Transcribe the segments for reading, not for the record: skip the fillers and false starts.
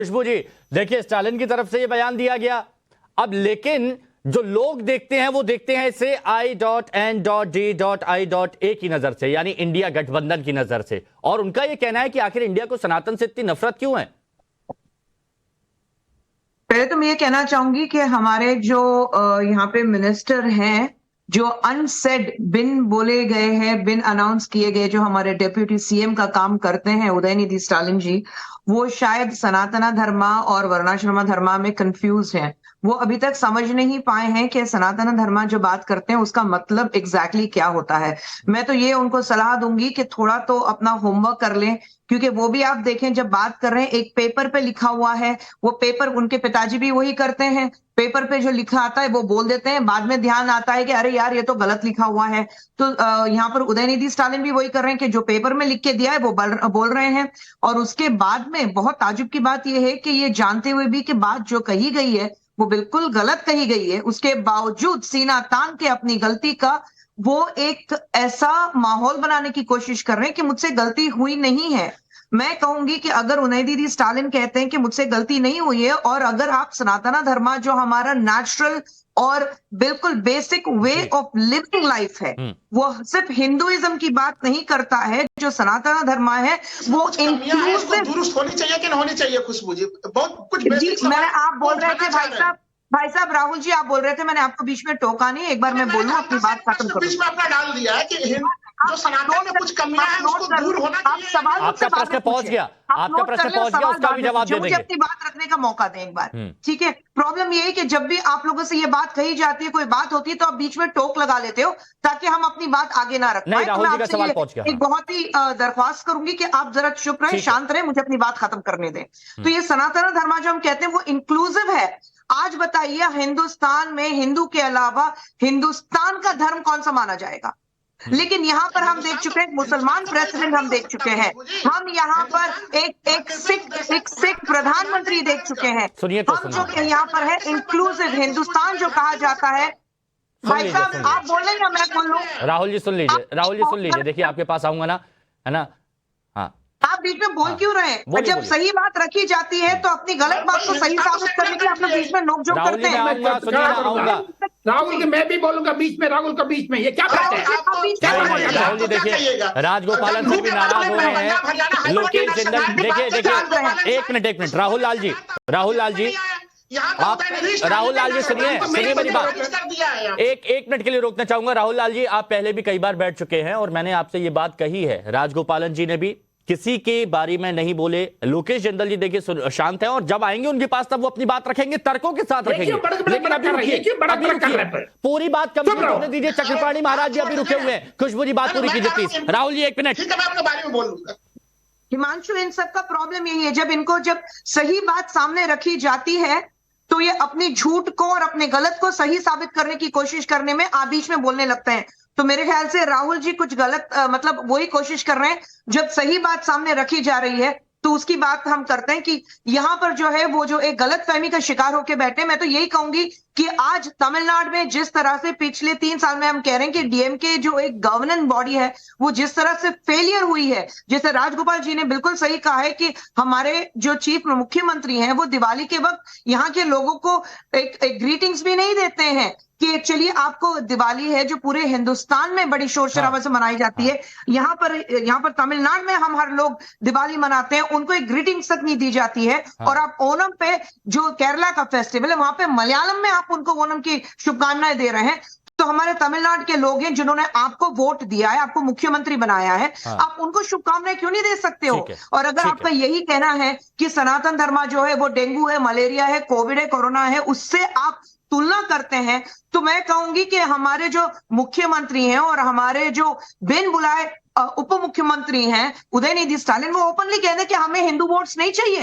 खुशबू जी, देखिए स्टालिन की तरफ से ये बयान दिया गया। अब लेकिन जो लोग देखते हैं वो देखते हैं इसे I.N.D.I.A की नजर से, यानी इंडिया गठबंधन की नजर से, और उनका ये कहना है कि आखिर इंडिया को सनातन से इतनी नफरत क्यों है। पहले तो मैं ये कहना चाहूंगी कि हमारे जो यहाँ पे मिनिस्टर हैं, जो अनसेड बिन बोले गए हैं, बिन अनाउंस किए गए, जो हमारे डेप्यूटी सीएम का काम करते हैं उदयनिधि स्टालिन जी, वो शायद सनातना धर्मा और वर्णाश्रमा धर्मा में कंफ्यूज हैं। वो अभी तक समझ नहीं पाए हैं कि सनातन धर्मा जो बात करते हैं उसका मतलब एग्जैक्टली क्या होता है। मैं तो ये उनको सलाह दूंगी कि थोड़ा तो अपना होमवर्क कर लें, क्योंकि वो भी आप देखें जब बात कर रहे हैं एक पेपर पे लिखा हुआ है, वो पेपर उनके पिताजी भी वही करते हैं, पेपर पे जो लिखा आता है वो बोल देते हैं, बाद में ध्यान आता है कि अरे यार ये तो गलत लिखा हुआ है। तो यहाँ पर उदयनिधि स्टालिन भी वही कर रहे हैं कि जो पेपर में लिख के दिया है वो बोल रहे हैं। और उसके बाद में बहुत ताजुब की बात यह है कि ये जानते हुए भी कि बात जो कही गई है वो बिल्कुल गलत कही गई है, उसके बावजूद सीना तान के अपनी गलती का वो एक ऐसा माहौल बनाने की कोशिश कर रहे हैं कि मुझसे गलती हुई नहीं है। मैं कहूंगी कि अगर उदयनिधि स्टालिन कहते हैं कि मुझसे गलती नहीं हुई है, और अगर आप सनातन धर्मा जो हमारा नेचुरल और बिल्कुल basic way of living life है, वो सिर्फ हिंदुइज्म की बात नहीं करता है, जो सनातन धर्म है वो इंक्लूसिव दुरुस्त होनी चाहिए कि नहीं होनी चाहिए। खुशबू जी, बहुत कुछ बेसिक मैं आप बोल रहे थे भाई साहब राहुल जी, आप बोल रहे थे, मैंने आपको बीच में टोका नहीं, एक बार मैं बोलूं अपनी बात खत्म करूं। बीच में अपना डाल दिया है कि जो सनातन में कुछ कमियां हैं उसको दूर होना चाहिए। आपका प्रश्न पहुंच गया, आपका प्रश्न पहुंच गया, उसका भी जवाब दे देंगे। मुझे अपनी बात रखने का मौका दें एक बार, ठीक है। प्रॉब्लम ये है कि जब भी आप लोगों से ये बात कही जाती है, कोई बात होती है, तो आप बीच में टोक लगा लेते हो ताकि हम अपनी बात आगे ना रख पाए। तो मैं आपसे एक बहुत ही दरख्वास्त करूंगी कि आप जरा चुप रहे, शांत रहे, मुझे अपनी बात खत्म करने दें। तो ये सनातन धर्म जो हम कहते हैं वो इंक्लूसिव है। आज बताइए हिंदुस्तान में हिंदू के अलावा हिंदुस्तान का धर्म कौन सा माना जाएगा? लेकिन यहाँ पर हम देख चुके हैं मुसलमान प्रेसिडेंट, हम देख चुके हैं, हम यहाँ पर एक सिख प्रधानमंत्री देख चुके हैं। हम जो यहाँ पर है इंक्लूसिव हिंदुस्तान जो कहा जाता है। भाई साहब आप बोल रहे हैं, मैं बोल लूं? राहुल जी सुन लीजिए, राहुल जी सुन लीजिए, देखिए आपके पास आऊंगा ना, है ना। हाँ, आप बीच में बोल क्यों रहे हैं? जब सही बात रखी जाती है तो अपनी गलत बात को सही साबित करने के लिए आप लोग बीच में नोकझोंक करते हैं। राहुल जी मैं भी बोलूंगा बीच में, राहुल का बीच में ये क्या करते हैं? राहुल जी देखिए, राजगोपालन से भी नाराज हो रहे हैं, लोकेश जिंदल। देखिए एक मिनट राहुल लाल जी, आप राहुल लाल जी सुनिए मेरी बात, एक मिनट के लिए रोकना चाहूंगा। राहुल लाल जी, आप पहले भी कई बार बैठ चुके हैं और मैंने आपसे ये बात कही है, राजगोपालन जी ने भी किसी के बारे में नहीं बोले। लोकेश जिंदल जी देखिए शांत है, और जब आएंगे उनके पास तब वो अपनी बात रखेंगे, तर्कों के साथ रखेंगे। लेकिन अभी रुकिए, पूरी बात कंप्लीट होने दीजिए। चक्रपाणी महाराज जी अभी रुके हुए हैं, खुशबू जी बात पूरी कीजिए प्लीज। राहुल जी 1 मिनट। हिमांशु, इन सबका प्रॉब्लम यही है, जब सही बात सामने रखी जाती है तो ये अपनी झूठ को और अपने गलत को सही साबित करने की कोशिश करने में आप बीच में बोलने लगते हैं। तो मेरे ख्याल से राहुल जी कुछ गलत मतलब वही कोशिश कर रहे हैं। जब सही बात सामने रखी जा रही है तो उसकी बात हम करते हैं कि यहाँ पर जो है वो जो एक गलत फहमी का शिकार होकर बैठे। मैं तो यही कहूंगी कि आज तमिलनाडु में जिस तरह से पिछले 3 साल में हम कह रहे हैं कि डीएमके जो एक गवर्नेंस बॉडी है वो जिस तरह से फेलियर हुई है, जैसे राजगोपाल जी ने बिल्कुल सही कहा है कि हमारे जो चीफ मुख्यमंत्री हैं वो दिवाली के वक्त यहाँ के लोगों को एक ग्रीटिंग्स भी नहीं देते हैं कि चलिए आपको दिवाली है जो पूरे हिंदुस्तान में बड़ी शोर शराबा से मनाई जाती है, यहाँ पर तमिलनाडु में हम हर लोग दिवाली मनाते हैं, उनको एक ग्रीटिंग्स तक नहीं दी जाती है। और आप ओणम पे जो केरला का फेस्टिवल है वहां पे मलयालम में आप उनको ओणम की शुभकामनाएं दे रहे हैं। तो हमारे तमिलनाडु के लोग हैं जिन्होंने आपको वोट दिया है, आपको मुख्यमंत्री बनाया है, आप उनको शुभकामनाएं क्यों नहीं दे सकते हो? और अगर आपका यही कहना है कि सनातन धर्म जो है वो डेंगू है, मलेरिया है, कोविड है, कोरोना है, उससे आप तुलना करते हैं, तो मैं कहूंगी कि हमारे जो मुख्यमंत्री हैं और हमारे जो बिन बुलाए उप मुख्यमंत्री हैं उदयनिधि स्टालिन, वो ओपनली कह रहे कि हमें हिंदू वोट्स नहीं चाहिए।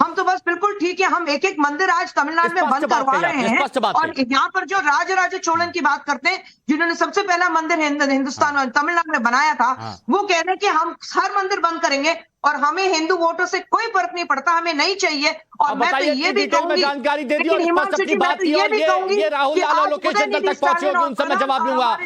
हम तो बस बिल्कुल ठीक है, हम एक मंदिर आज तमिलनाडु में बंद करवा रहे हैं। और यहाँ पर जो राजराजा चोलन की बात करते हैं, जिन्होंने सबसे पहला मंदिर हिंदुस्तान और तमिलनाडु में बनाया था, वो कह रहे हैं कि हम हर मंदिर बंद करेंगे और हमें हिंदू वोटों से कोई फर्क नहीं पड़ता, हमें नहीं चाहिए। और मैं तो ये भी कहूंगी, जानकारी दे दी और ये राहुल लाल और लोकेश जिंदल तक पहुंचे होगी, उनसे मैं जवाब लूंगा।